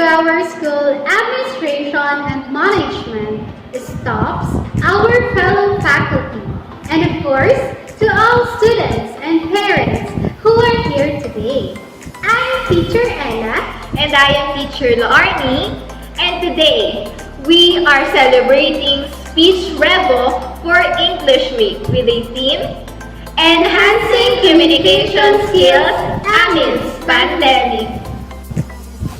our school administration and management, staffs, our fellow faculty, and of course, to all students and parents who are here today. I am Teacher Ella. And I am Teacher Laarni. And today, we are celebrating Speech Revo for English Week with a theme, Enhancing Communication Skills Amidst Pandemic.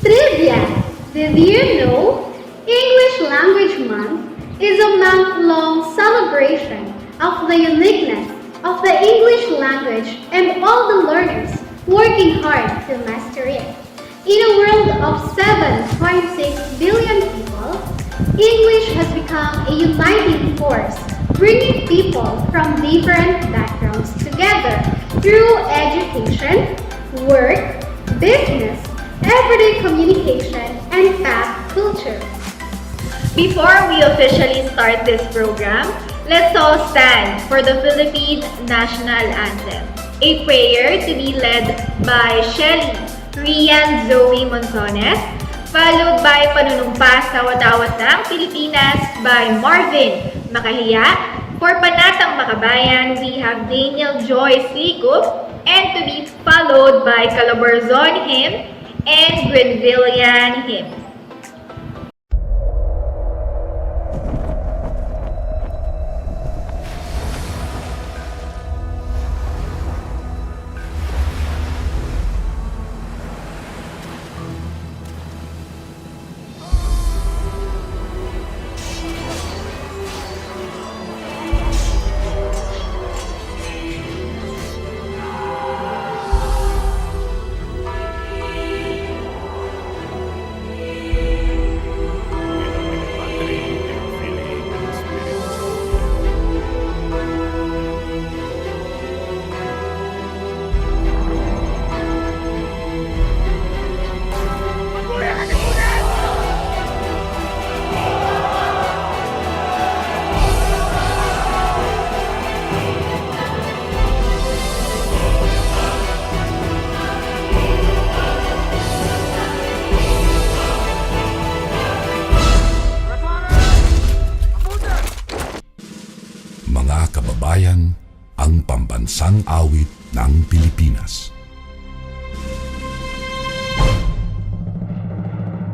Trivia! Did you know English Language Month is a month-long celebration of the uniqueness of the English language and all the learners working hard to master it. In a world of 7.6 billion people, English has become a uniting force, bringing people from different backgrounds together through education, work, business, everyday communication, and pop culture. Before we officially start this program, let's all stand for the Philippine National Anthem, a prayer to be led by Shelly Rian Zoe Monzones, followed by Panunumpa sa Watawat ng Pilipinas by Marvin Makahiya. For Panatang Makabayan, we have Daniel Joyce Licup, and to be followed by Calabarzon Hymn and Grenvillian Hymn. Mga kababayan, ang pambansang awit ng Pilipinas.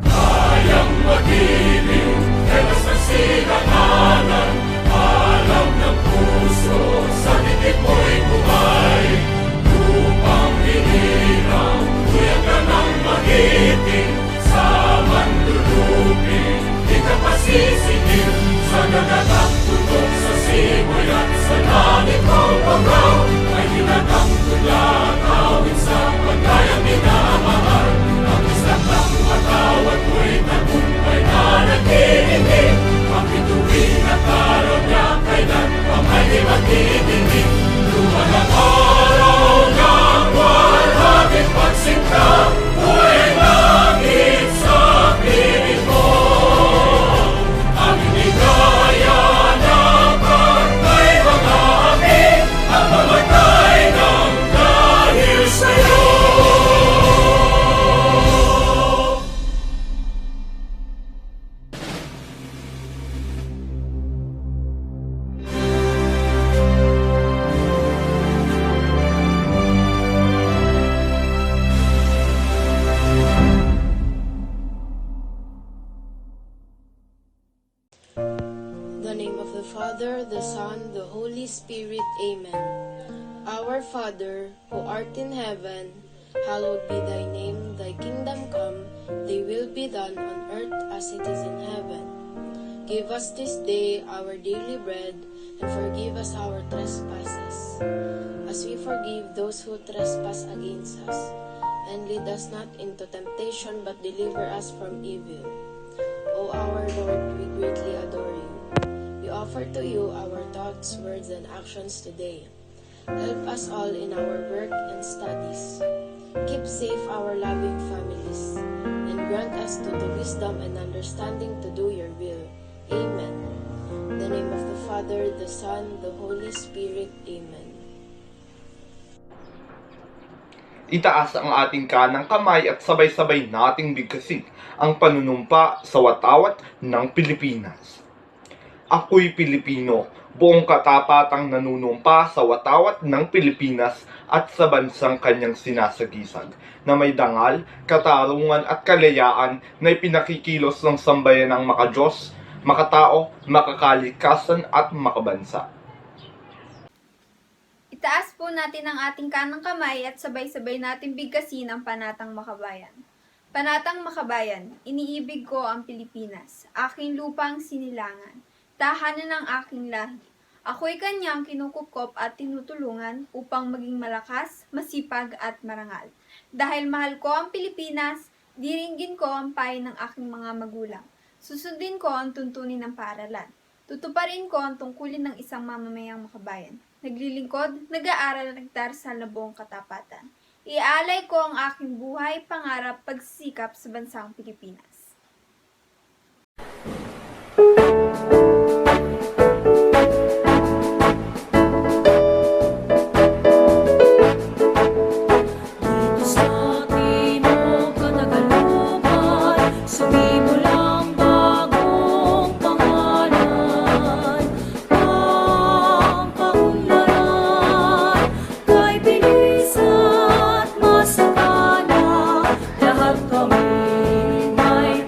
Kayang magiliw, telas ng silanganan, alam ng puso, sa dikit mo'y bumay. Lupang hinirang, kuya ka ng magiting, sa manlulupin, di ka pasisingil, sa nagatak tutok sa simoy at sa langit mong pagaw, ay hinatang tulad awit sa pagkayang minamahal. Ang isang ng matawad mo'y tagumpay na nagtitindig, ang bituin at araw niya kailan pang ay di magtitindig. Lumalang araw ng walhaging pagsinta, buhay langit sa piling mo. Ang inigaya ng pagkay mga amin, ang mamatay ng dahil sa'yo. In the name of the Father, the Son, the Holy Spirit. Amen. Our Father, who art in heaven, hallowed be thy name. Thy kingdom come, thy will be done on earth as it is in heaven. Give us this day our daily bread, and forgive us our trespasses, as we forgive those who trespass against us. And lead us not into temptation, but deliver us from evil. O our Lord, we greatly adore you. We offer to you our thoughts, words, and actions today. Help us all in our work and studies. Keep safe our loving families, and grant us to the wisdom and understanding to do your will. Amen. In the name of the Father, the Son, the Holy Spirit. Amen. Itaas ang ating kanang kamay at sabay-sabay nating bigkasin ang panunumpa sa watawat ng Pilipinas. Ako'y Pilipino, buong katapatang nanunumpa sa watawat ng Pilipinas at sa bansang kanyang sinasagisag, na may dangal, katarungan at kalayaan na ipinakikilos ng sambayanang makadiyos, makatao, makakalikasan at makabansa. Itaas po natin ang ating kanang kamay at sabay-sabay natin bigkasin ang panatang makabayan. Panatang makabayan, iniibig ko ang Pilipinas, aking lupang sinilangan, tahanan ng aking lahi. Ako'y kanyang kinukupkop at tinutulungan upang maging malakas, masipag at marangal. Dahil mahal ko ang Pilipinas, diringgin ko ang payo ng aking mga magulang. Susundin ko ang tuntunin ng paaralan. Tutuparin ko ang tungkulin ng isang mamamayang makabayan. Naglilingkod, nag-aaral, nagdarasal na buong katapatan. Iaalay ko ang aking buhay, pangarap, pagsisikap sa bansang Pilipinas. Lahat kami may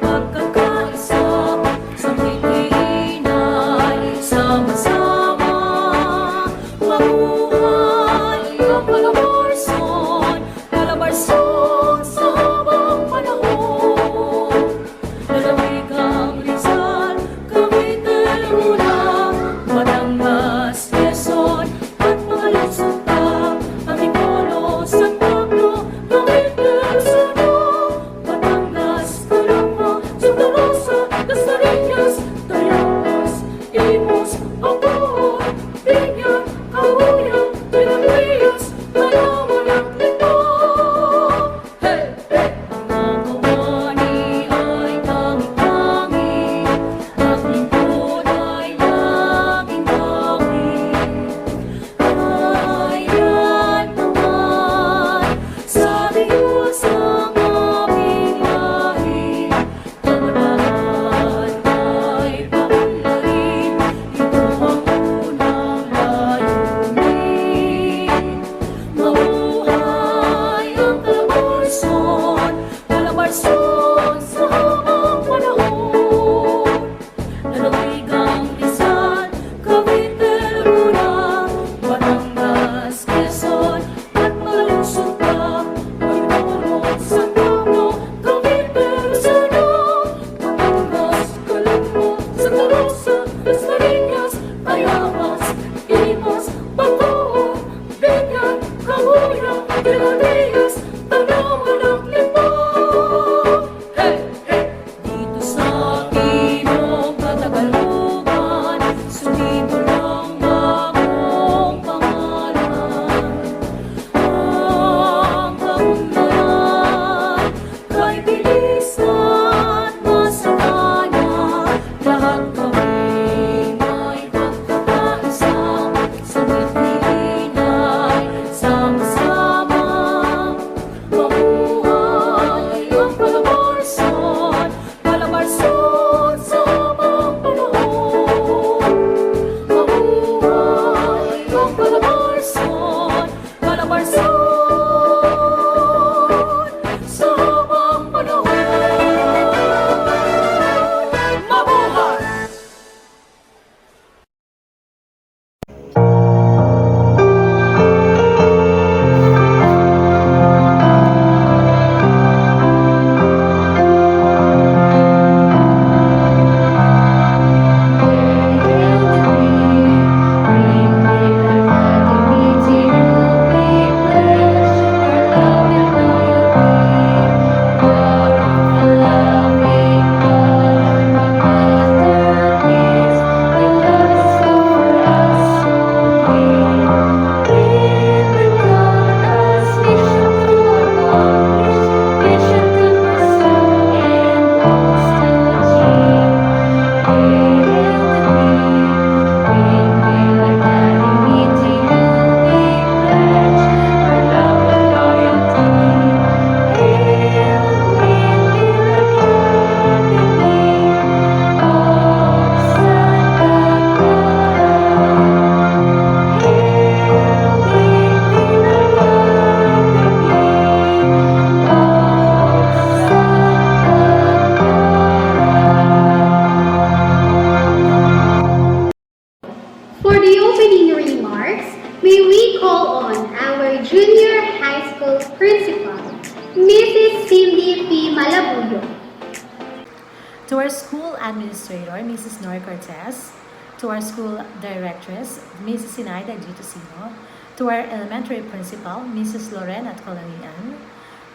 to our school administrator, Mrs. Nora Cortez, to our school directress, Mrs. Sinaida G. Tosino, to our elementary principal, Mrs. Lorena Colonian,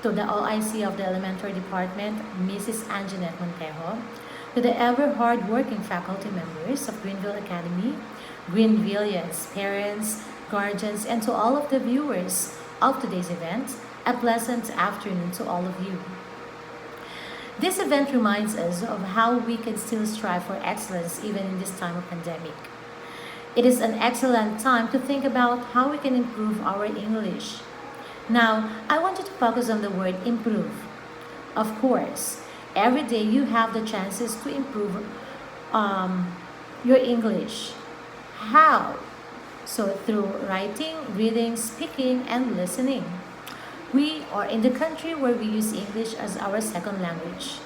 to the OIC of the elementary department, Mrs. Anjanette Montejo, to the ever hard-working faculty members of Greenville Academy, Greenvillians, parents, guardians, and to all of the viewers of today's event, a pleasant afternoon to all of you. This event reminds us of how we can still strive for excellence even in this time of pandemic. It is an excellent time to think about how we can improve our English. Now, I want you to focus on the word improve. Of course, every day you have the chances to improve your English. How? So through writing, reading, speaking, and listening. We are in the country where we use English as our second language.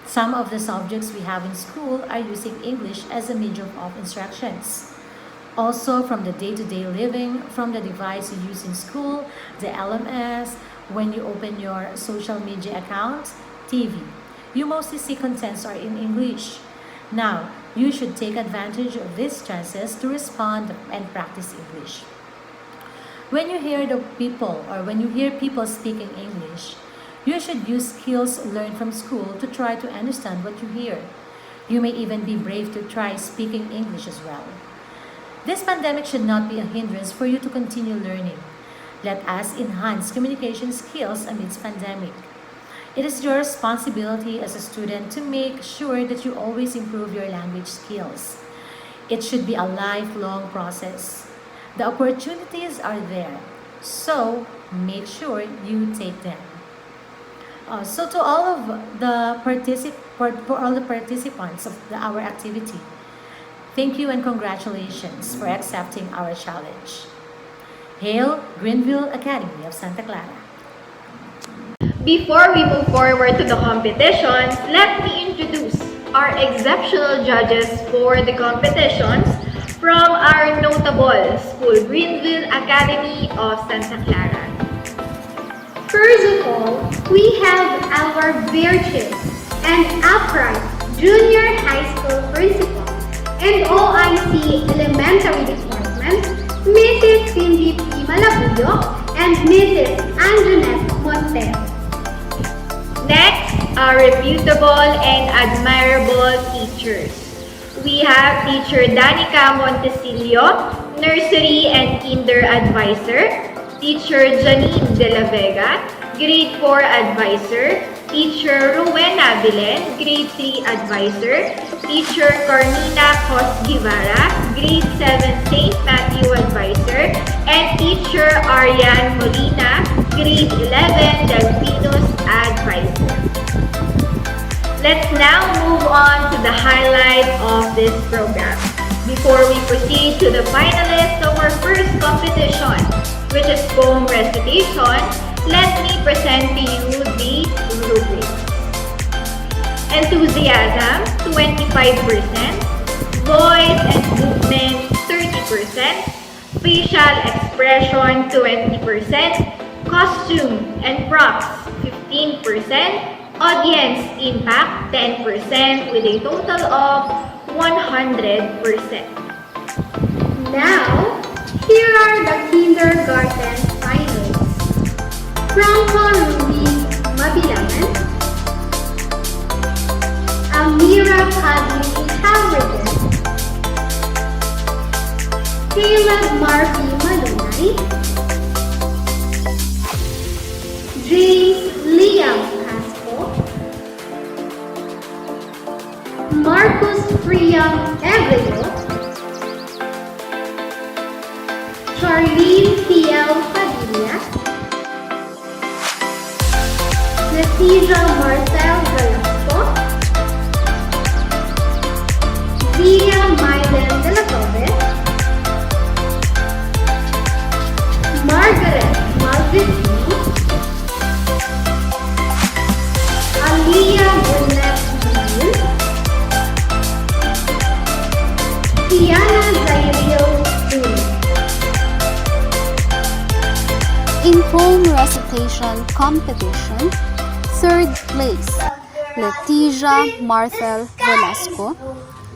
Some of the subjects we have in school are using English as a medium of instructions. Also, from the day-to-day living, from the device you use in school, the LMS, when you open your social media account, TV, you mostly see contents are in English. Now, you should take advantage of these chances to respond and practice English. When you hear people speaking English, you should use skills learned from school to try to understand what you hear. You may even be brave to try speaking English as well. This pandemic should not be a hindrance for you to continue learning. Let us enhance communication skills amidst pandemic. It is your responsibility as a student to make sure that you always improve your language skills. It should be a lifelong process. The opportunities are there, so make sure you take them. So to all of the participants of our activity, thank you and congratulations for accepting our challenge. Hail Greenville Academy of Santa Clara. Before we move forward to the competition, let me introduce our exceptional judges for the competitions from our notable school, Greenville Academy of Santa Clara. First of all, we have our virtuous and upright junior high school principal and OIC elementary department, Mrs. Cindy P. Malabuyo and Mrs. Anjanette Montero. Next, our reputable and admirable teachers. We have Teacher Danica Montesilio, Nursery and Kinder Advisor, Teacher Janine De La Vega, Grade 4 Advisor, Teacher Rowena Bilen, Grade 3 Advisor, Teacher Cornina Cos Guevara, Grade 7 St. Matthew Advisor, and Teacher Ariane Molina, Grade 11 Del Pinos Advisor. Let's now move on to the highlight of this program. Before we proceed to the finalists of our first competition, which is poem recitation, let me present to you the rubrics. Enthusiasm, 25%. Voice and movement, 30%. Facial expression, 20%. Costume and props, 15%. Audience impact, 10%, with a total of 100%. Now, here are the kindergarten finalists. Franco Ruiz Mabilangan, Amira Kadri Haverden, Caleb Murphy Malunay, James Liam Casco, Marcus Priam Evelio, Charlene P.L. Padilla, Natija Marcel Velasco, Zia Mylen De La Torre, Margaret Malvicino, Aliyah Burnett Mil, Tiana Zairio Dun. In poem recitation competition, third place, Leticia Marthel Velasco.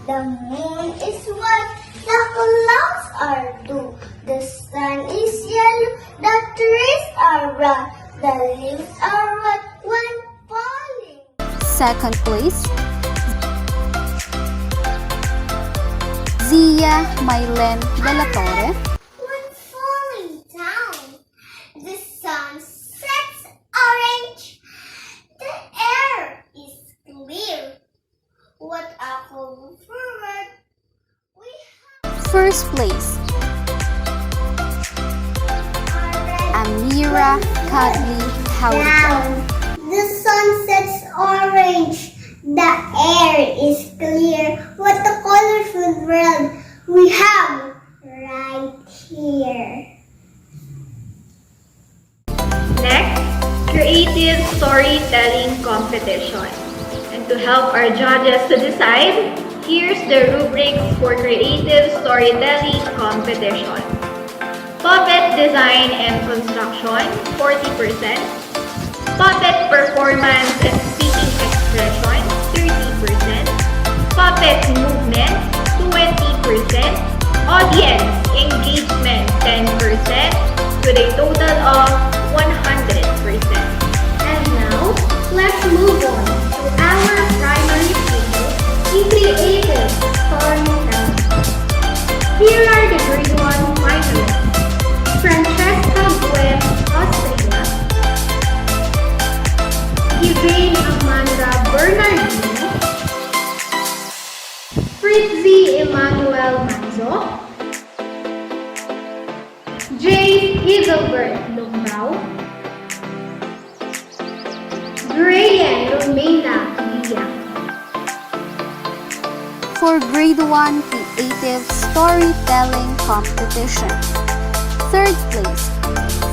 The moon is white, the clouds are blue, the sun is yellow, the trees are brown, the leaves are red when falling. Second place, Zia Mailen de la Torre. When falling down, the sun sets orange, the air is clear. What a cool forward we have. First place, Amira Kadli Howard. The sun sets orange. The air is clear. What a colorful world we have right here. Next, creative storytelling competition. And to help our judges to decide, here's the rubrics for creative storytelling competition. Puppet design and construction, 40%. Puppet performance and speaking expression, 30%. Puppet movement, 20%. Audience engagement, 10%. With a total of 100%. And now, let's move on to our primary skill in creative storytelling. Here are the grade 1 finalists. Francesca Gwen, Austria. Yvain Amanda Bernardino. Fritzy Emmanuel Manzo. James Hazelbert Lumbao. Grayan Romina Lia. For grade 1 creative storytelling competition. Third place,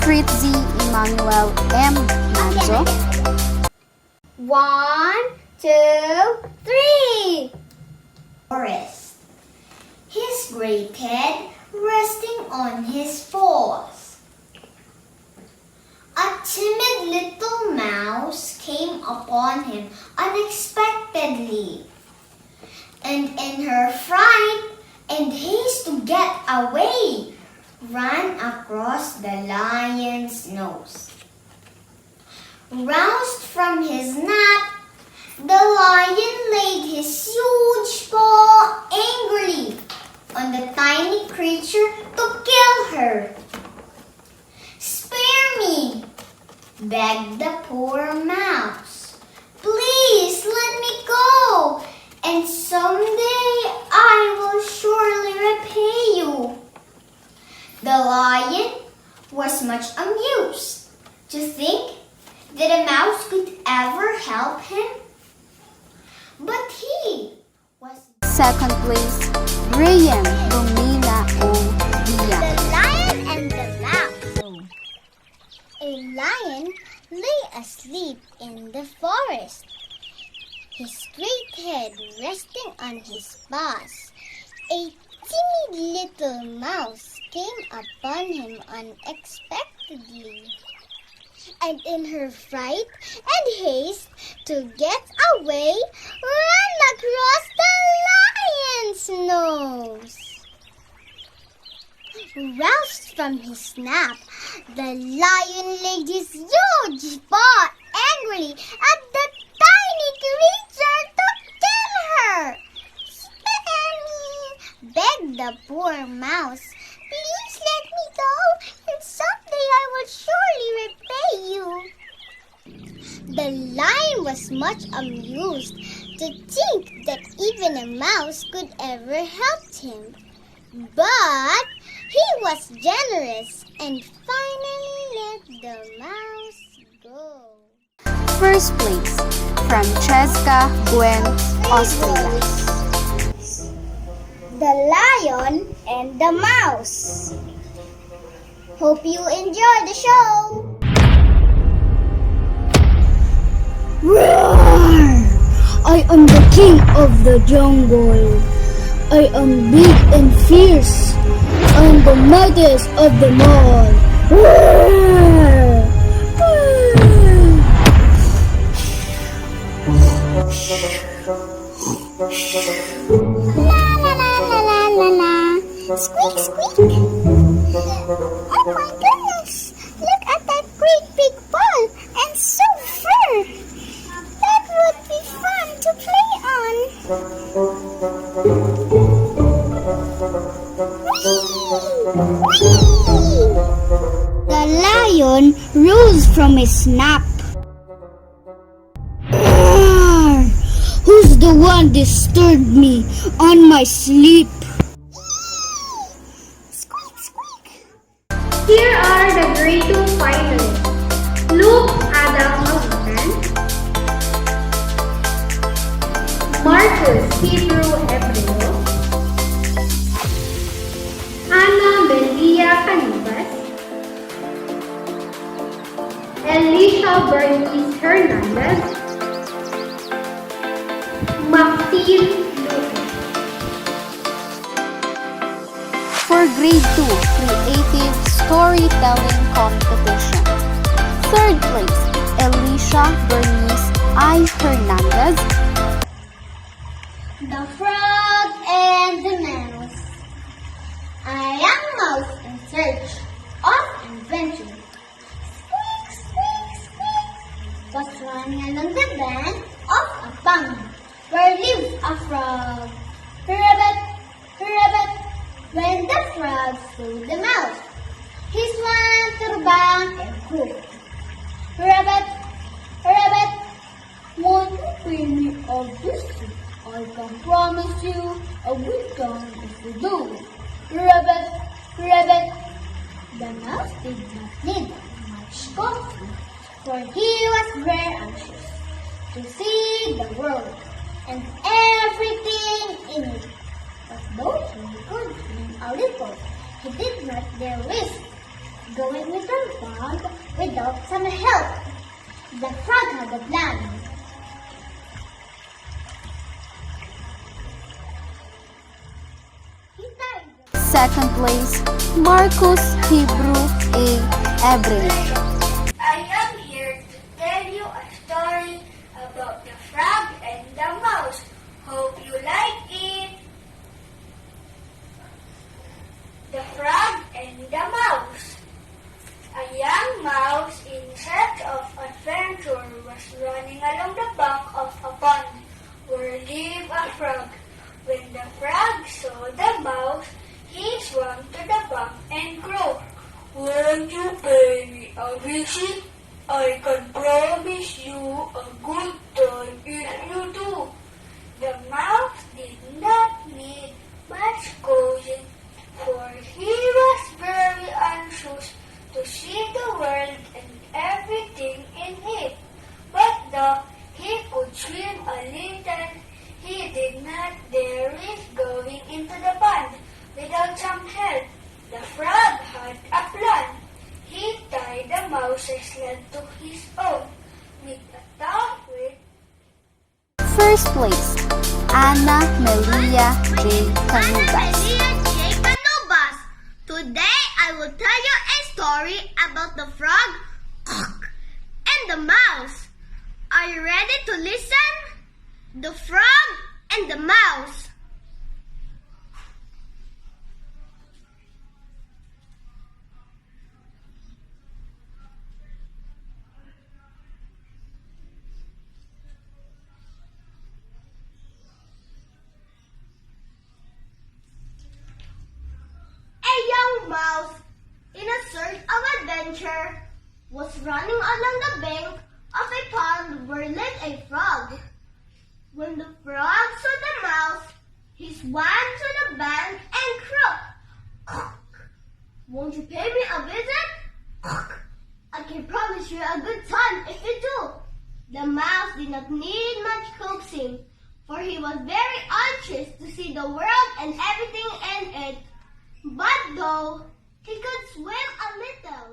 Fritzy Emmanuel M. Manzo. 1, 2, 3. Forest. His great head resting on his paws. A timid little mouse came upon him unexpectedly, and in her fright and haste to get away, ran across the lion's nose. Roused from his nap, the lion laid his huge paw angrily on the tiny creature to kill her. "Spare me," begged the poor mouse. "Please let me go, and someday I will surely repay you." The lion was much amused to think that a mouse could ever help him. But he was... Second place, Graham Romina O. Diaz. The Lion and the Mouse. A lion lay asleep in the forest, his great head resting on his paws. A timid little mouse came upon him unexpectedly, and in her fright and haste to get away, ran across the lion's nose. Roused from his nap, the lion laid his huge paw angrily at the tiny creature to kill her. "Spare me," begged the poor mouse. "Please let me go, and someday I will surely repay you." The lion was much amused to think that even a mouse could ever help him. But he was generous and finally let the mouse go. First place, Francesca Gwen, Austria. The Lion and the Mouse. Hope you enjoy the show. Roar! I am the king of the jungle. I am big and fierce. I am the mightiest of them all. Roar! La la la la la la la. Squeak squeak. Oh my goodness! Look at that great big ball and so fur. That would be fun to play on. Whee! The lion rose from his nap. Roar! Who's the one disturbed me on my sleep? Squeak, squeak. Here are the grade 2 finalists. Luke Adam Austin, Marcus Hebrew Ebreo, Ana Melia Canibas, Elisha Bernice Hernandez, Maxine Lucas. For Grade 2 Creative Storytelling Competition. Third place, Elisha Bernice I. Hernandez. The frog and the mouse. A young mouse in search of adventure. Squeak, squeak, squeak. Was running along the bank of a pond where lives a frog. Rabbit, rabbit. When the frog saw the mouse, he swam to the bank and croaked. Rabbit, rabbit, won't you pay me a visit? I can promise you a good time if you do. Rabbit, rabbit. The mouse did not need much coffee, for he was very anxious to see the world and everything in it. But though he could swim a little, he did not dare risk going with the pond without some help. The frog had a plan. Second place, Marcus Hebrew A. Ebreo. I am here to tell you a story about the frog and the mouse. Hope you like it. The frog and the mouse. A young mouse in search of adventure was running along the bank of a pond where lived a frog. When the frog saw the mouse, he swam to the bank and croaked, "Won't you pay me a visit? I can promise you a good time if you do." The mouse did not need much coaxing, for he was very anxious to see the world and everything in it. But though he could swim a little, he did not dare risk going into the pond without some help. The frog had a plan. He tied the mouse's leg to his own with a tough weight. First place, Ana Melia J. Canubas. Today I will tell you a story about the frog and the mouse. Are you ready to listen? The frog and the mouse. A young mouse, in a search of adventure, was running along the bank of a pond where lived a frog. When the frog saw the mouse, he swam to the bank and croaked, "Won't you pay me a visit? I can promise you a good time if you do." The mouse did not need much coaxing, for he was very anxious to see the world and everything in it. But though he could swim a little,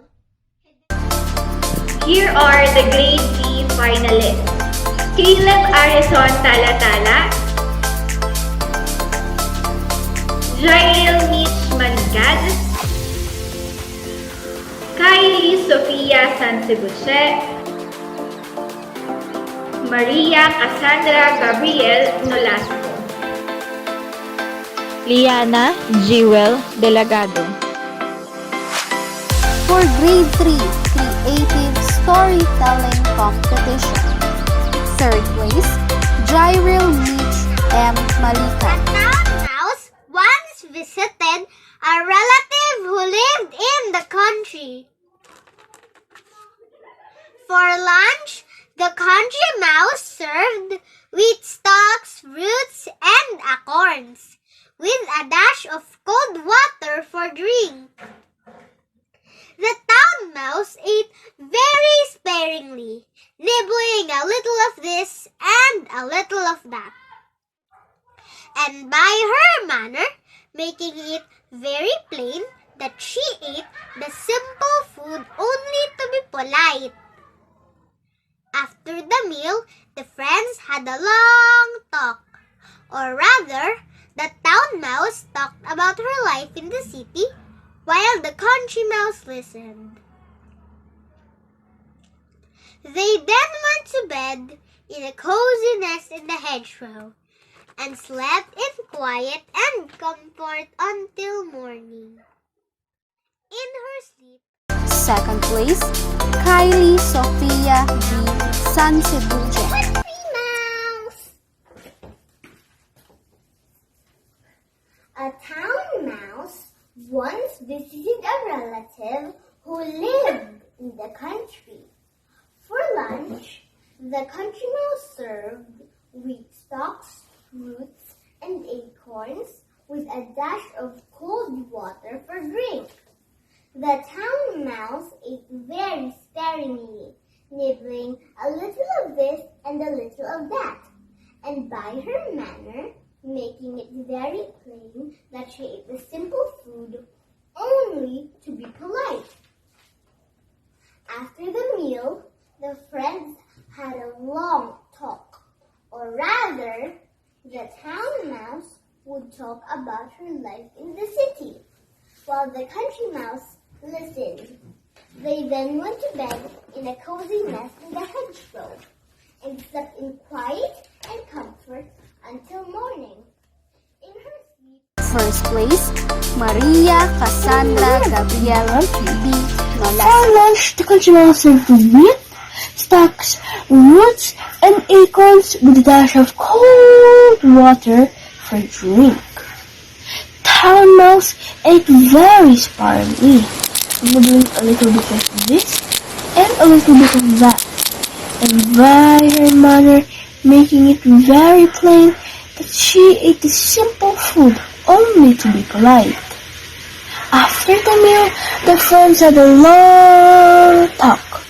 Here are the Grade 3 finalists. Caleb Arison Talatala, Jael Mitch Maligad, Kylie Sofia Sansebuche, Maria Cassandra Gabriel Nolasco. Liana Jewel Delagado. For Grade 3 Creative Storytelling Competition. Third place, Jairil Mitch M. Malika. A town mouse once visited a relative who lived in the country. For lunch, the country mouse served wheat stalks, fruits, and acorns, with a dash of cold water for drink. The town mouse ate very sparingly, nibbling a little of this and a little of that. And by her manner, making it very plain that she ate the simple food only to be polite. After the meal, the friends had a long talk. Or rather, the town mouse talked about her life in the city, while the country mouse listened. They then went to bed in a cozy nest in the hedgerow, and slept in quiet and comfort until morning. In her sleep, Second place, Kylie Sofia G. Sanseduce. Mouse. A town mouse once visited a relative who lived in the country. For lunch, the country mouse served wheat stalks, roots, and acorns with a dash of cold water for drink. The town mouse ate very sparingly, nibbling a little of this and a little of that, and by her manner, making it very plain that she ate the simple food only to be polite. After the meal, the friends had a long talk, or rather, the town mouse would talk about her life in the city, while the country mouse listened. They then went to bed in a cozy nest in the hedgerow, and slept in quiet and comfort until morning. In her sleep, First place, Maria Cassandra Gabriel B. For Nolasco. lunch, the country mouse served wheat, stalks, roots, and acorns with a dash of cold water for drink. Town mouse ate very sparingly, nibbling a little bit of this and a little bit of that, and by her manner, making it very plain that she ate the simple food only to be polite. After the meal, the friends had a long talk.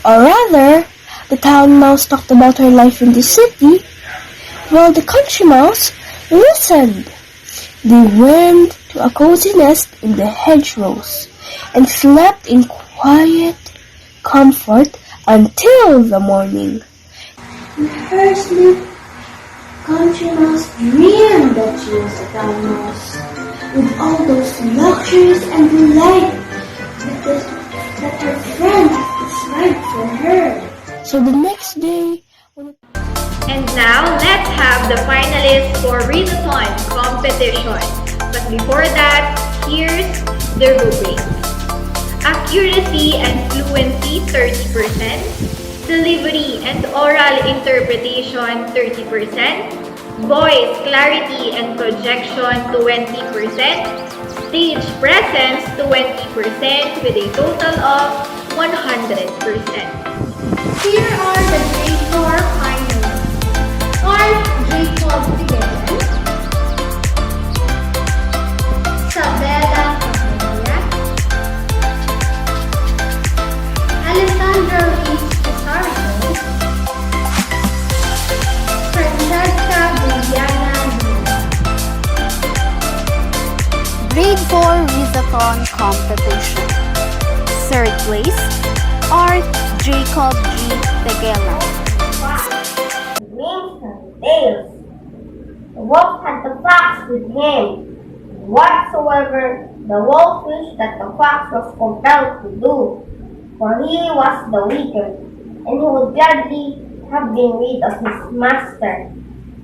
Or rather, the town mouse talked about her life in the city, while the country mouse listened. They went to a cozy nest in the hedgerows and slept in quiet comfort until the morning. In her sleep, country mouse dreamed that she was a town mouse, with all those luxuries and delight that her friend described for her. So the next day, And now, let's have the finalists for readathon competition. But before that, here's the rubrics. Accuracy and fluency, 30%. Delivery and oral interpretation, 30%. Voice clarity and projection, 20%. Stage presence, 20%, with a total of 100%. Here are the grade 4 finalists. Art Jacob Figueres, Sabella Cabrera, Alessandra Ruiz Cesardo, Francesca Viviana Luna. Grade 4 Readathon Competition. Third place, Art Jacob G. Tegela. names and tales. The wolf had the fox with him. Whatsoever the wolf wished that the fox was compelled to do, for he was the weaker, and he would gladly have been rid of his master.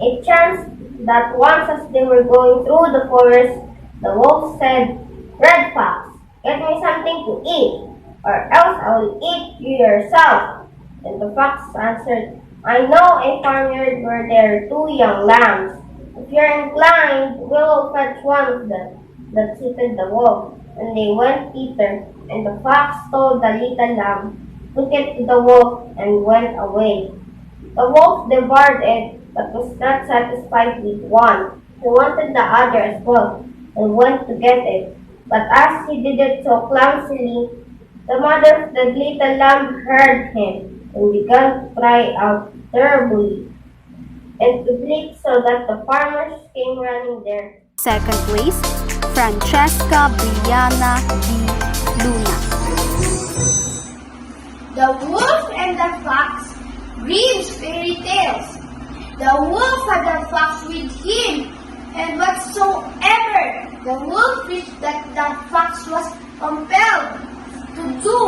It chanced that once as they were going through the forest, the wolf said, "Red Fox, get me something to eat, or else I will eat you yourself." And the fox answered, "I know a farmyard where there are 2 young lambs. If you're inclined, we will fetch one of them." That suited the wolf, and they went thither, and the fox stole the little lamb, took it to the wolf, and went away. The wolf devoured it, but was not satisfied with one. He wanted the other as well, and went to get it. But as he did it so clumsily, the mother of the little lamb heard him, and began to cry out terribly, and to bleat so that the farmers came running there. Second place, Francesca Brianna D. Luna. The Wolf and the Fox. Grimm's fairy tales. The wolf had a fox with him, and whatsoever the wolf wished that the fox was compelled to do,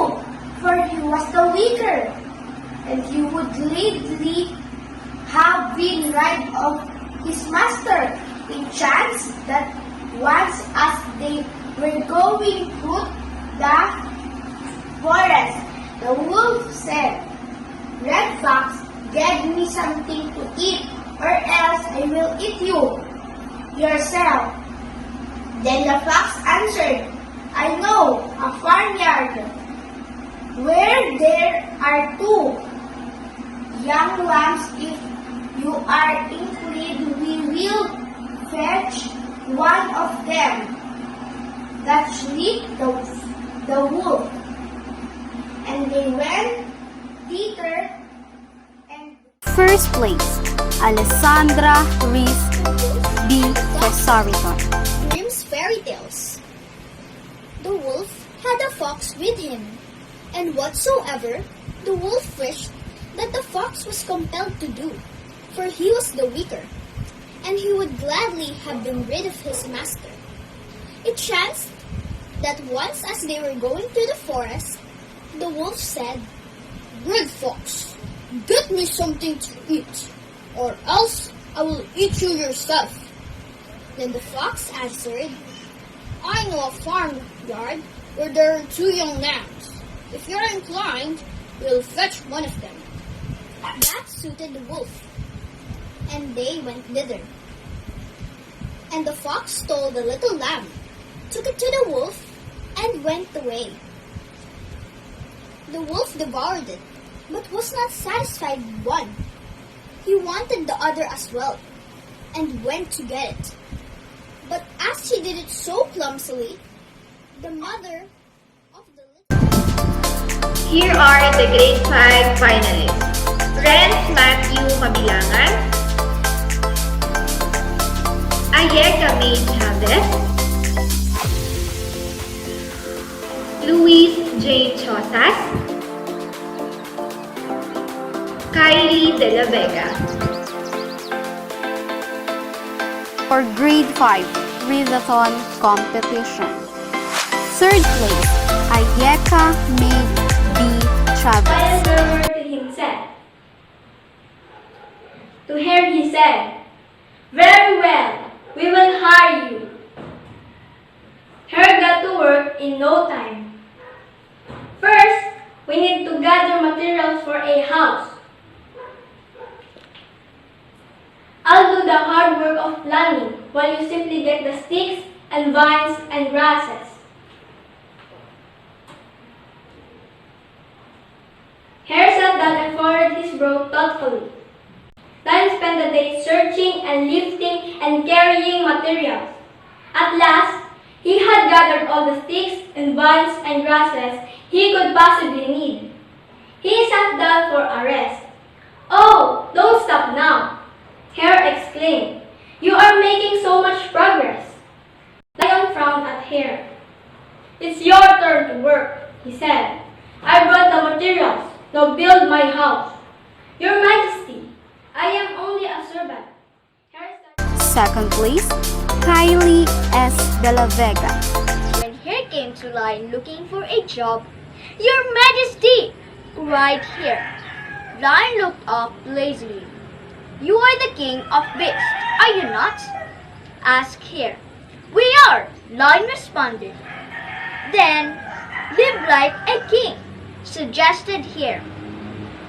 for he was the weaker, and he would gladly have been rid of his master. It chanced that once as they were going through the forest, the wolf said, "Red Fox, get me something to eat, or else I will eat you yourself." Then the fox answered, "I know a farmyard where there are 2 young lambs. If you are inclined, we will fetch one of them." That shrieked the wolf, and they went thither. First place, Alessandra Reese B. Fesariton. Grimm's fairy tales. The wolf had a fox with him, and whatsoever the wolf wished that the fox was compelled to do, for he was the weaker, and he would gladly have been rid of his master. It chanced that once as they were going through the forest, the wolf said, "Red Fox, get me something to eat, or else I will eat you yourself." Then the fox answered, "I know a farmyard where there are 2 young lambs. If you're inclined, we'll fetch one of them." That suited the wolf, and they went thither. And the fox stole the little lamb, took it to the wolf, and went away. The wolf devoured it, but was not satisfied with one. He wanted the other as well, and went to get it. But as he did it so clumsily, the mother of the little... Here are the grade 5 finalists. Renz Matthew Mabilangan, Ayeka May Chavez, Luis J. Chosas, Kylie De La Vega. For grade 5, readathon competition. Third place, Ayeka May B. Chavez. While the word to him said, to her he said, "Very well, we will hire you." Her got to work in no time. First, we need to gather materials for a house. I'll do the hard work of planning while you simply get the sticks and vines and grasses. Hare sat down and folded his broth thoughtfully. Then spent the day searching and lifting and carrying materials. At last, he had gathered all the sticks and vines and grasses he could possibly need. He sat down for a rest. "Oh, don't stop now!" Hare exclaimed. "You are making so much progress." Lion frowned at Hare. "It's your turn to work," he said. "I brought the materials. Now build my house." "Your Majesty, I am only a servant." Second place, Kylie S. De La Vega. When Hare came to Lion looking for a job, "Your Majesty, right here." Lion looked up lazily. You are the king of beasts, are you not? Asked Hare. We are, Lion responded. Then live like a king, suggested Hare.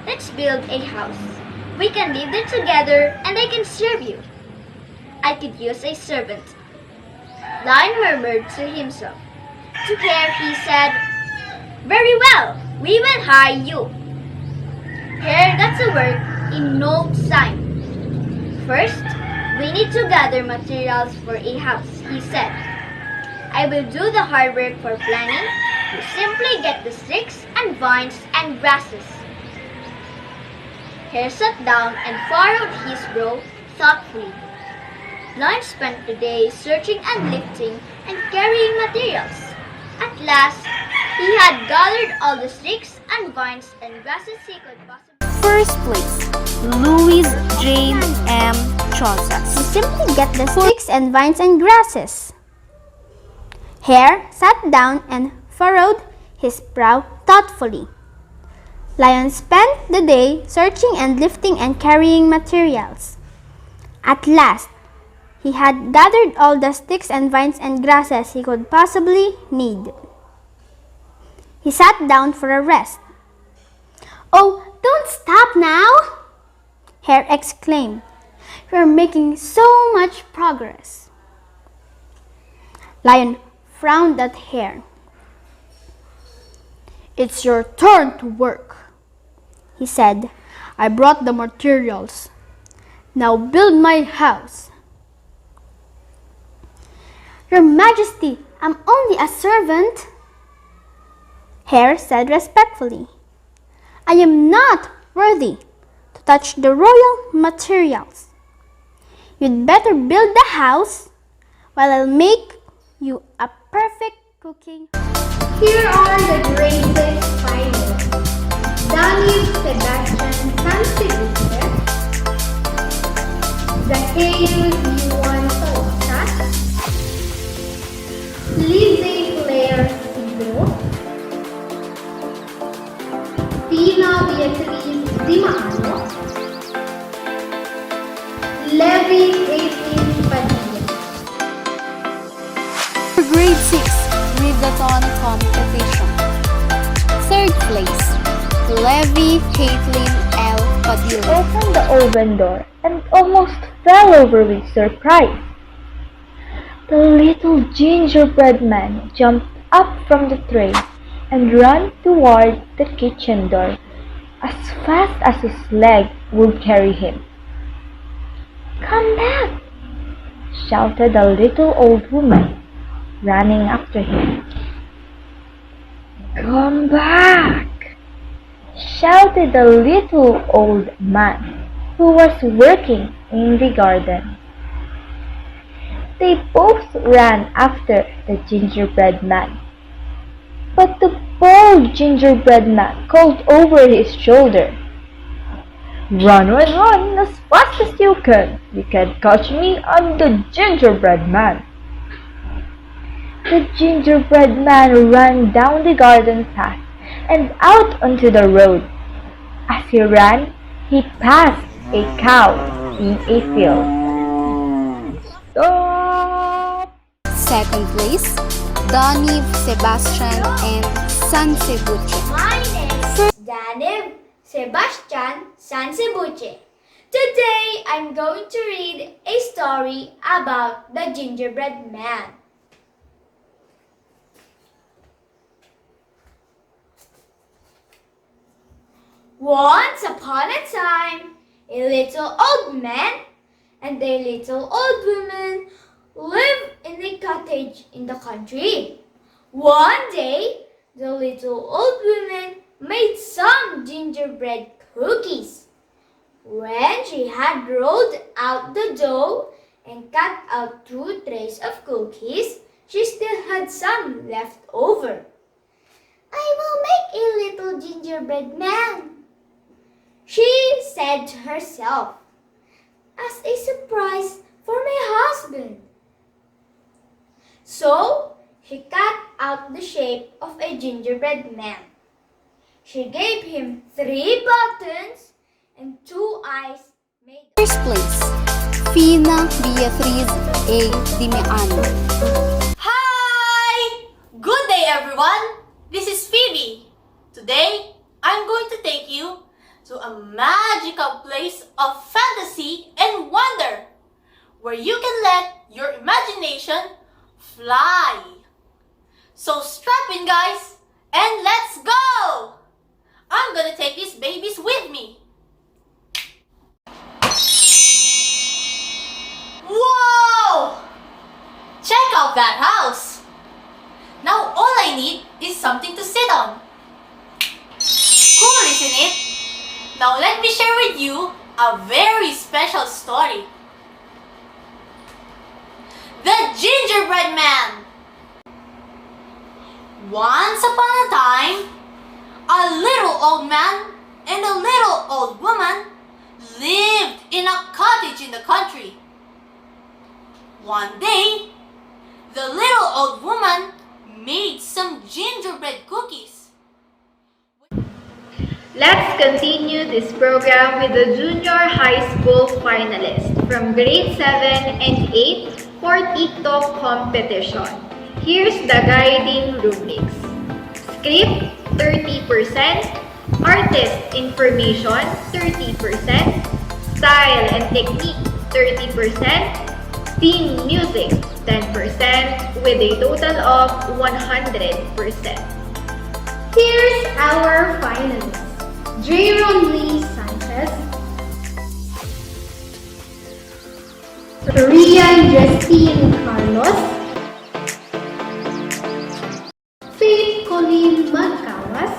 Let's build a house. We can live there together and I can serve you. I could use a servant. Lion murmured to himself. To Hare he said, Very well, we will hire you. Hare got to work in no time. First, we need to gather materials for a house, he said. I will do the hard work for planning. You simply get the sticks and vines and grasses. Hare sat down and furrowed his brow thoughtfully. Lion spent the day searching and lifting and carrying materials. At last, he had gathered all the sticks and vines and grasses he could possibly. First place, Louise Jane M. Chozas. You simply get the sticks and vines and grasses. Hare sat down and furrowed his brow thoughtfully. Lion spent the day searching and lifting and carrying materials. At last, he had gathered all the sticks and vines and grasses he could possibly need. He sat down for a rest. Oh, don't stop now! Hare exclaimed. You're making so much progress. Lion frowned at Hare. It's your turn to work, he said. I brought the materials. Now build my house. Your Majesty, I'm only a servant, Hare said respectfully. I am not worthy to touch the royal materials. You'd better build the house while I'll make you a perfect cooking. Here are the greatest finalists. Daniel Sebastian Sanseguche, Zacchaeus Yuan Salazar, Lizzie Claire Sidro, Tina Beatriz Dimano, Levi Caitlin Padilla. For grade 6 readathon competition. Third place, Levi Caitlin L. Padilla. Opened the oven door and almost fell over with surprise. The little gingerbread man jumped up from the tray and ran toward the kitchen door as fast as his leg would carry him. Come back! Shouted the little old woman, running after him. Come back! Shouted the little old man who was working in the garden. They both ran after the gingerbread man. But the bold gingerbread man called over his shoulder, Run, run, run as fast as you can. You can't catch me, I'm the gingerbread man. The gingerbread man ran down the garden path and out onto the road. As he ran, he passed a cow in a field. Stop! Second place, Daniel Sebastian and Sanseguche. My name is Daniel Sebastian Sansebuche. Today I'm going to read a story about the gingerbread man. Once upon a time, a little old man and a little old woman lived in a cottage in the country. One day, the little old woman made some gingerbread cookies. When she had rolled out the dough and cut out 2 trays of cookies, she still had some left over. I will make a little gingerbread man, she said to herself, as a surprise for my husband. So, she cut out the shape of a gingerbread man. She gave him 3 buttons and two eyes made. First place, Fina Beatriz A. Dimiano. Hi! Good day, everyone! This is Phoebe. Today, I'm going to take you to a magical place of fantasy and wonder, where you can let your imagination fly. So strap in, guys, and let's go! I'm gonna take these babies with me. Whoa! Check out that house! Now all I need is something to sit on. Cool, isn't it? Now let me share with you a very special story. The Gingerbread Man. Once upon a time, a little old man and a little old woman lived in a cottage in the country. One day, the little old woman made some gingerbread cookies. Let's continue this program with the junior high school finalists from grade 7 and 8 for TikTok competition. Here's the guiding rubrics. Script, 30%. Artist information, 30%. Style and technique, 30%. Theme music, 10%, with a total of 100%. Here's our finalists. Jayron Lee Sanchez, Rian Justine Carlos, Faith Colleen Magkawas,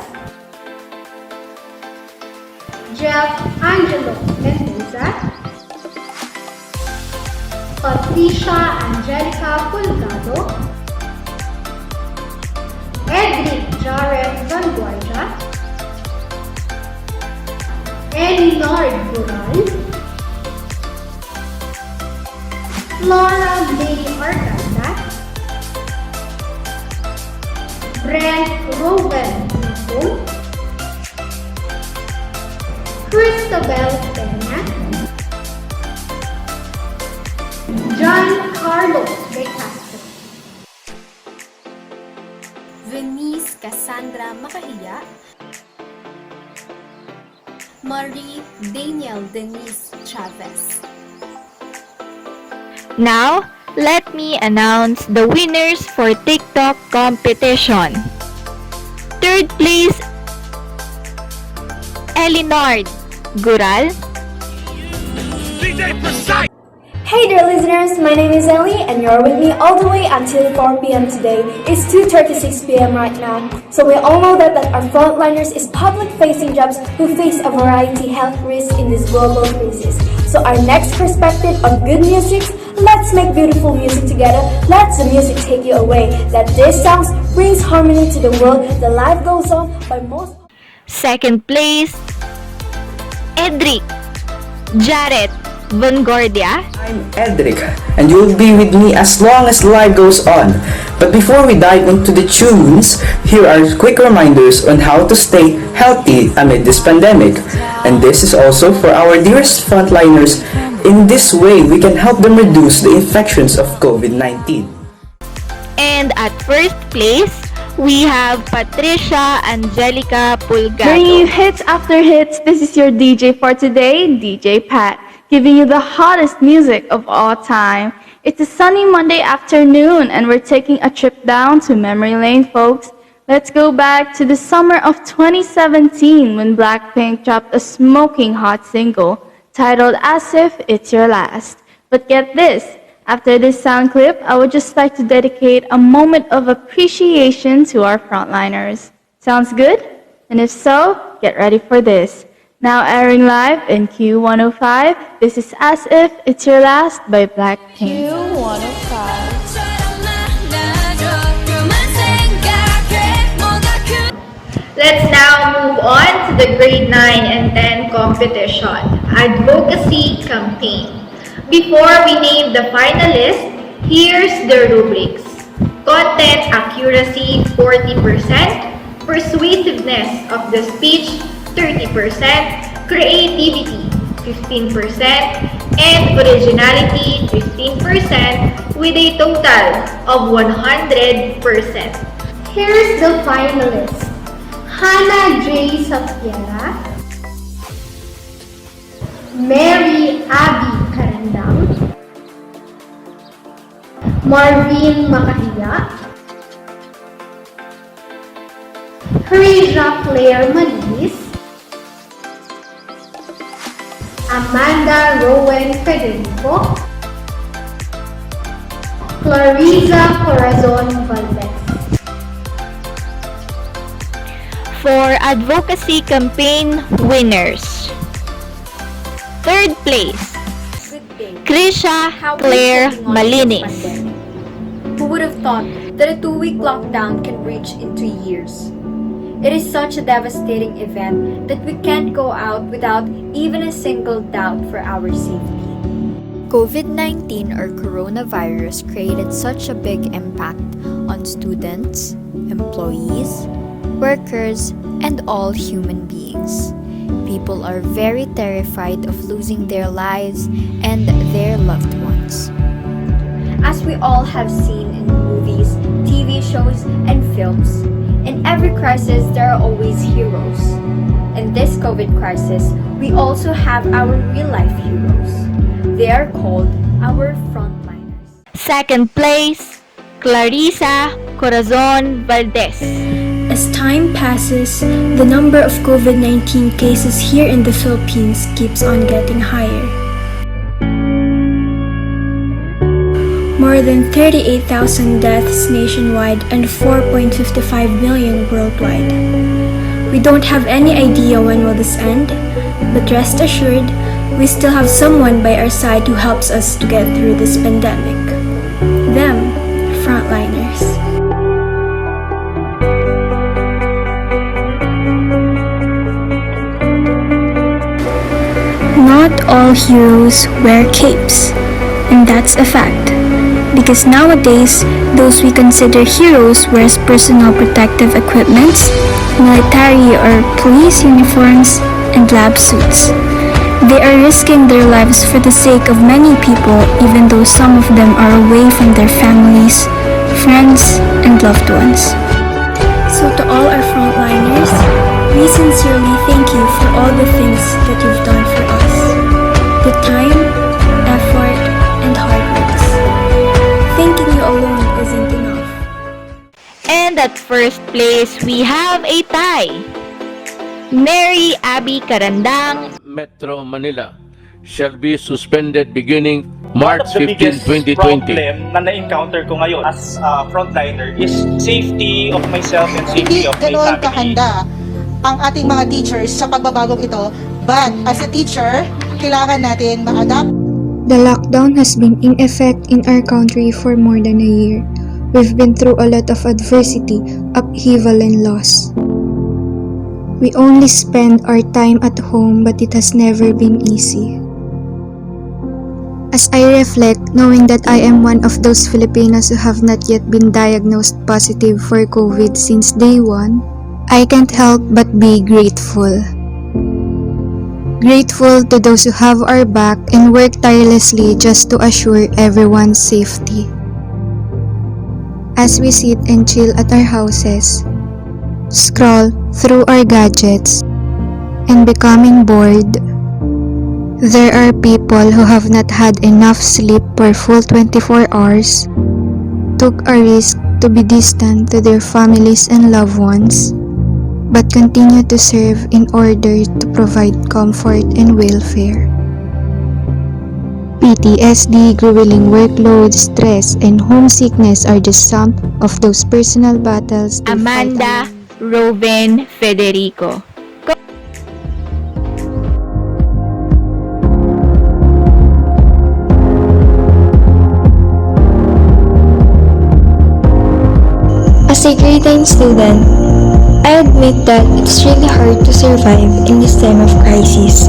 Jeff Angelo Mendoza, Patricia Angelica Pulgado, Edric Jared Vanguardia, Elinor Gural, Flora May Arganda, Brent Rowan Nico, Christabel Peña, John Carlos De Castro, Venice Cassandra Makahiya, Marie Daniel Denise Chavez. Now, let me announce the winners for TikTok competition. Third place, Elinor Gural. Hey there listeners, my name is Ellie and you're with me all the way until 4 p.m. today. It's 2:36 p.m. right now. So we all know that our frontliners is public-facing jobs who face a variety health risks in this global crisis. So our next perspective on good music, let's make beautiful music together. Let the music take you away. That this sounds brings harmony to the world. The life goes on by most. Second place, Edric Jared Vanguardia. I'm Edric, and you'll be with me as long as the life goes on. But before we dive into the tunes, here are quick reminders on how to stay healthy amid this pandemic. And this is also for our dearest frontliners. In this way, we can help them reduce the infections of COVID-19. And at first place, we have Patricia Angelica Pulgado. Bringing you hits after hits, this is your DJ for today, DJ Pat, giving you the hottest music of all time. It's a sunny Monday afternoon and we're taking a trip down to memory lane, folks. Let's go back to the summer of 2017 when Blackpink dropped a smoking hot single titled As If It's Your Last. But get this, after this sound clip, I would just like to dedicate a moment of appreciation to our frontliners. Sounds good? And if so, get ready for this. Now airing live in Q105, this is As If It's Your Last by Blackpink. Q105. Let's now move on to the grade 9 and 10 competition, Advocacy Campaign. Before we name the finalists, here's the rubrics. Content accuracy, 40%. Persuasiveness of the speech, 30%. creativity 15%, and originality 15% with a total of 100%. Here's the finalists. Hannah J. Safiera, Mary Abby Karandang, Marvin Makahiya, Harija Claire Malis, Amanda Rowan Federico, Clarissa Corazon Valdez. For advocacy campaign winners. Third place, Krisha Claire Malinis. Who would have thought that a 2-week lockdown can reach into years? It is such a devastating event that we can't go out without even a single doubt for our safety. COVID-19 or coronavirus created such a big impact on students, employees, workers, and all human beings. People are very terrified of losing their lives and their loved ones. As we all have seen in movies, TV shows, and films, in every crisis there are always heroes. In this COVID crisis, we also have our real-life heroes. They are called our frontliners. Second place, Clarissa Corazon Valdez. As time passes, the number of COVID-19 cases here in the Philippines keeps on getting higher. More than 38,000 deaths nationwide and 4.55 million worldwide. We don't have any idea when will this end, but rest assured, we still have someone by our side who helps us to get through this pandemic. Them, frontliners. Not all heroes wear capes, and that's a fact. Because nowadays, those we consider heroes wears personal protective equipments, military or police uniforms, and lab suits. They are risking their lives for the sake of many people, even though some of them are away from their families, friends, and loved ones. So to all our frontliners, we sincerely thank you for all the things that you've done for us. The time, effort, and hard works. Thanking you alone isn't enough. And at first place, we have a tie. Mary Abby Karandang. Metro Manila shall be suspended beginning One March of the 15, biggest 2020. problem na na-encounter ko ngayon as a frontliner is safety of myself and safety of my Ganoon family. kahanda ang ating mga teachers sa pagbabagong ito, but as a teacher, kailangan natin ma-adapt. The lockdown has been in effect in our country for more than a year. We've been through a lot of adversity, upheaval, and loss. We only spend our time at home, but it has never been easy. As I reflect, knowing that I am one of those Filipinos who have not yet been diagnosed positive for COVID since day one, I can't help but be grateful. Grateful to those who have our back and work tirelessly just to assure everyone's safety. As we sit and chill at our houses, scroll through our gadgets, and becoming bored, there are people who have not had enough sleep for full 24 hours, took a risk to be distant to their families and loved ones, but continue to serve in order to provide comfort and welfare. PTSD, grueling workload, stress, and homesickness are just some of those personal battles they fight Amanda alone. Roven Federico. As a grade 9 student, I admit that it's really hard to survive in this time of crisis.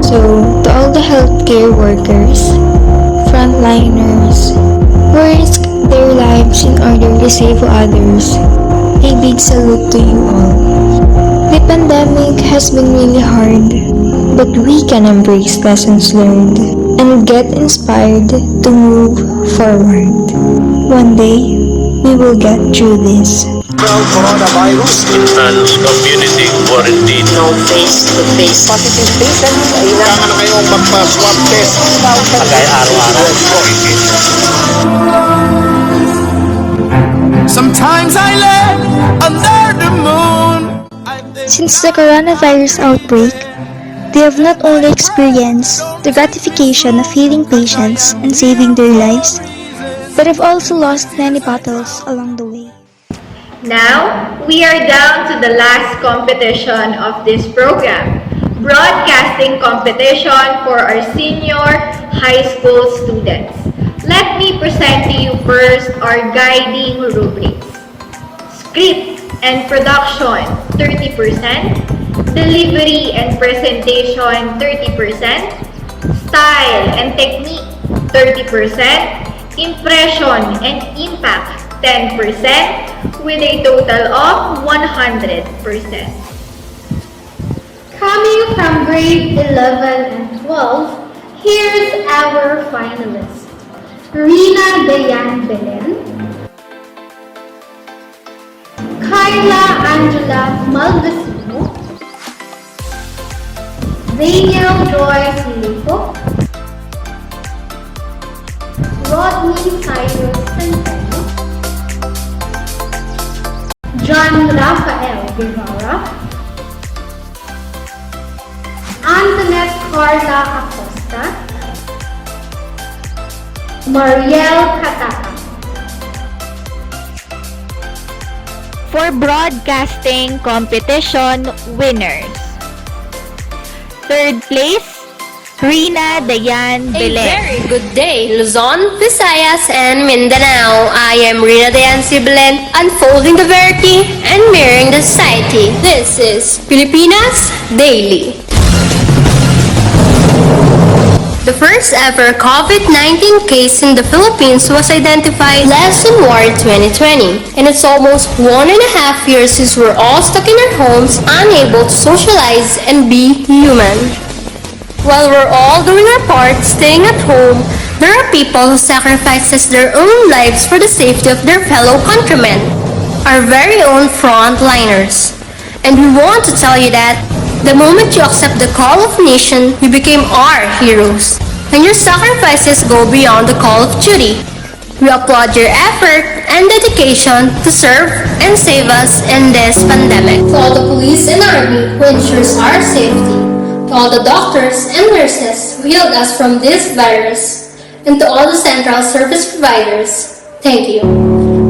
So, to all the healthcare workers, frontliners, who risk their lives in order to save others, a big salute to you all. The pandemic has been really hard, but we can embrace lessons learned and get inspired to move forward. One day, we will get through this. Coronavirus. Enhanced community quarantine. No face-to-face. Positive cases. Kailangan na kayong magpa-swab test. Pagay araw-araw. Sometimes I lay under the moon. Since the coronavirus outbreak, they have not only experienced the gratification of healing patients and saving their lives, but have also lost many battles along the way. Now, we are down to the last competition of this program, broadcasting competition for our senior high school students. Let me present to you first our guiding rubrics. Script and production, 30%. Delivery and presentation, 30%. Style and technique, 30%. Impression and impact, 10%. With a total of 100%. Coming from grade 11 and 12, here's our finalists. Rina Dayan Belen, Kyla Angela Malvesino, Daniel Joyce Lipo, Rodney Cyrus Centeno, John Rafael Guevara, Antoinette Carla Acosta, Mariel Cataka. For broadcasting competition winners. Third place, Rina Dayan Belen. A very good day, Luzon, Visayas, and Mindanao. I am Rina Dayan Belen, unfolding the verity and mirroring the society. This is Pilipinas Daily. The first ever COVID-19 case in the Philippines was identified last January 2020, and it's almost 1.5 years since we're all stuck in our homes, unable to socialize and be human. While we're all doing our part, staying at home, there are people who sacrifices their own lives for the safety of their fellow countrymen, our very own frontliners. And we want to tell you that the moment you accept the call of nation, you became our heroes. And your sacrifices go beyond the call of duty. We applaud your effort and dedication to serve and save us in this pandemic. To all the police and army who ensures our safety, to all the doctors and nurses who healed us from this virus, and to all the central service providers, thank you.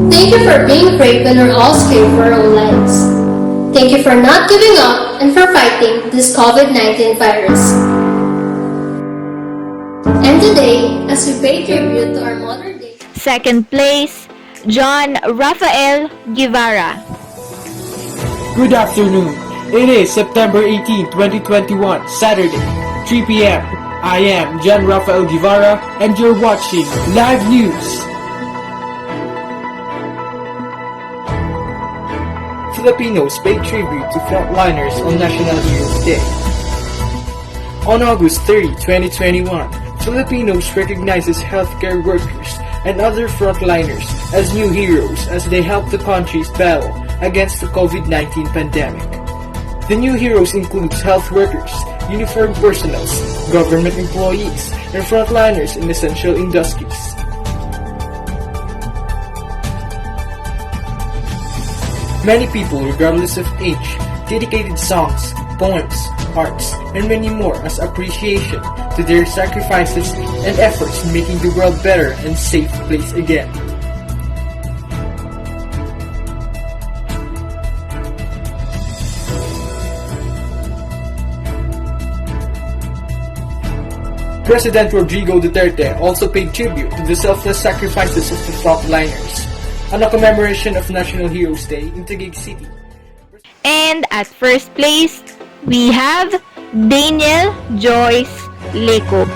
Thank you for being brave when we're all scared for our own lives. Thank you for not giving up and for fighting this COVID-19 virus. And today, as we pay tribute to our modern day... Second place, John Rafael Guevara. Good afternoon. It is September 18, 2021, Saturday, 3 p.m. I am John Rafael Guevara and you're watching Live News. Filipinos pay tribute to frontliners on National Heroes Day. On August 30, 2021, Filipinos recognizes healthcare workers and other frontliners as new heroes as they help the country's battle against the COVID-19 pandemic. The new heroes includes health workers, uniformed personnel, government employees, and frontliners in essential industries. Many people, regardless of age, dedicated songs, poems, arts, and many more as appreciation to their sacrifices and efforts in making the world better and safe place again. President Rodrigo Duterte also paid tribute to the selfless sacrifices of the frontliners on a commemoration of National Heroes Day in Taguig City. And at first place, we have Daniel Joyce Leco.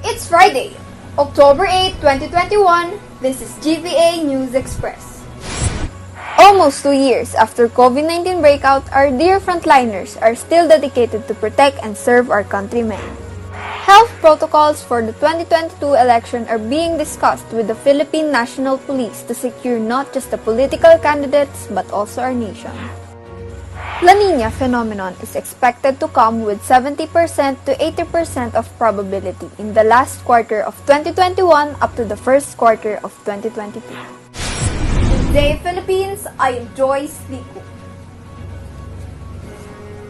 It's Friday, October 8, 2021, This is GPA News Express. Almost 2 years after COVID-19 breakout, our dear frontliners are still dedicated to protect and serve our countrymen. Health protocols for the 2022 election are being discussed with the Philippine National Police to secure not just the political candidates but also our nation. La Nina phenomenon is expected to come with 70% to 80% of probability in the last quarter of 2021 up to the first quarter of 2022. Today, Philippines, I am Joyce Lico.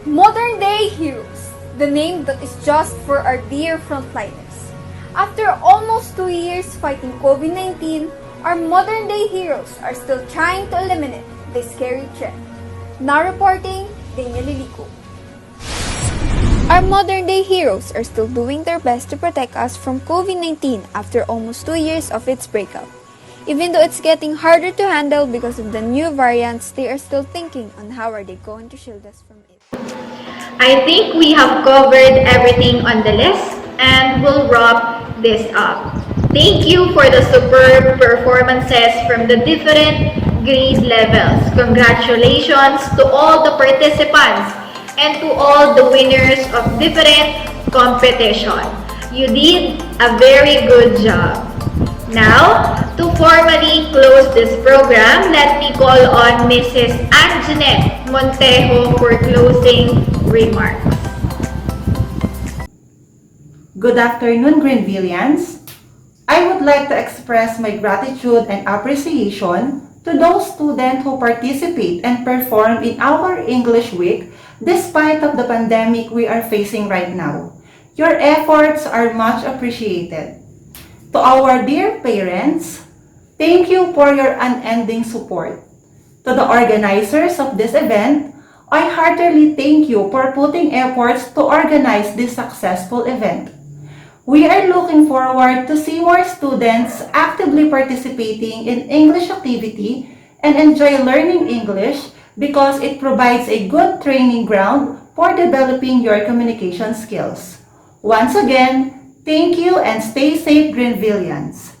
Modern Day Heroes, the name that is just for our dear frontliners. After almost 2 years fighting COVID-19, our modern day heroes are still trying to eliminate this scary threat. Now reporting, Daniel Lilico. Our modern day heroes are still doing their best to protect us from COVID-19 after almost 2 years of its breakout. Even though it's getting harder to handle because of the new variants, they are still thinking on how are they going to shield us from it. I think we have covered everything on the list and we'll wrap this up. Thank you for the superb performances from the different grade levels. Congratulations to all the participants and to all the winners of different competition. You did a very good job. Now, to formally close this program, let me call on Mrs. Anjanette Montejo for closing remarks. Good afternoon, Greenvillians. I would like to express my gratitude and appreciation to those students who participate and perform in our English Week despite of the pandemic we are facing right now. Your efforts are much appreciated. To our dear parents, thank you for your unending support. To the organizers of this event, I heartily thank you for putting efforts to organize this successful event. We are looking forward to see more students actively participating in English activity and enjoy learning English because it provides a good training ground for developing your communication skills. Once again, thank you and stay safe, Greenvillians.